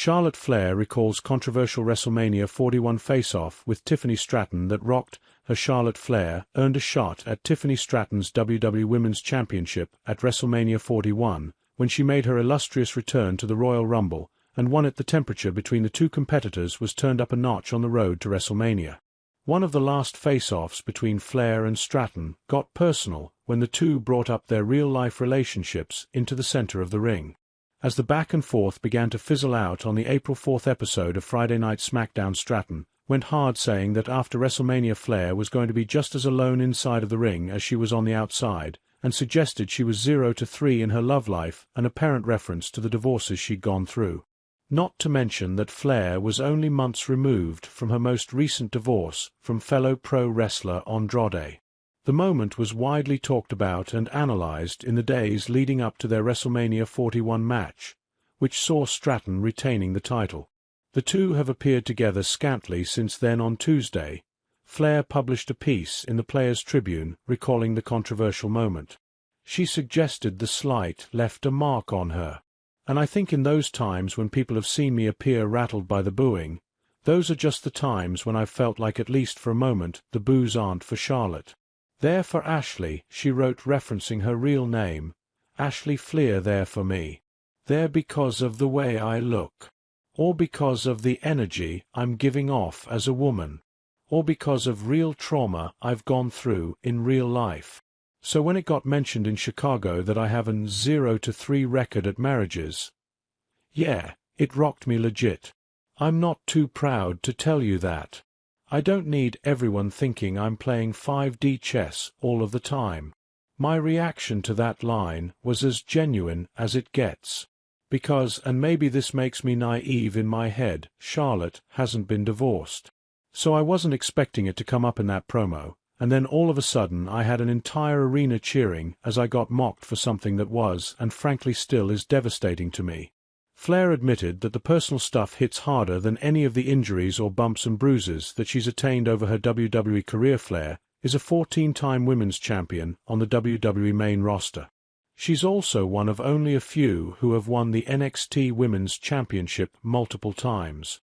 Charlotte Flair recalls controversial WrestleMania 41 face-off with Tiffany Stratton that rocked her. Charlotte Flair earned a shot at Tiffany Stratton's WWE Women's Championship at WrestleMania 41 when she made her illustrious return to the Royal Rumble and won it. The temperature between the two competitors was turned up a notch on the road to WrestleMania. One of the last face-offs between Flair and Stratton got personal when the two brought up their real-life relationships into the center of the ring. As the back-and-forth began to fizzle out on the April 4th episode of Friday Night SmackDown, Stratton went hard, saying that after WrestleMania Flair was going to be just as alone inside of the ring as she was on the outside, and suggested she was 0-3 in her love life, an apparent reference to the divorces she'd gone through. Not to mention that Flair was only months removed from her most recent divorce from fellow pro wrestler Andrade. The moment was widely talked about and analyzed in the days leading up to their WrestleMania 41 match, which saw Stratton retaining the title. The two have appeared together scantly since then. On Tuesday, Flair published a piece in the Players' Tribune recalling the controversial moment. She suggested the slight left a mark on her. And I think in those times when people have seen me appear rattled by the booing, those are just the times when I've felt like, at least for a moment, the boos aren't for Charlotte. They're for Ashley, she wrote, referencing her real name, Ashley Flair. They're for me. They're because of the way I look. Or because of the energy I'm giving off as a woman. Or because of real trauma I've gone through in real life. So when it got mentioned in Chicago that I have an 0-3 record at marriages, yeah, it rocked me legit. I'm not too proud to tell you that. I don't need everyone thinking I'm playing 5D chess all of the time. My reaction to that line was as genuine as it gets. Because, and maybe this makes me naive in my head, Charlotte hasn't been divorced. So I wasn't expecting it to come up in that promo. And then all of a sudden I had an entire arena cheering as I got mocked for something that was, and frankly still is, devastating to me. Flair admitted that the personal stuff hits harder than any of the injuries or bumps and bruises that she's attained over her WWE career. Flair is a 14-time women's champion on the WWE main roster. She's also one of only a few who have won the NXT Women's Championship multiple times.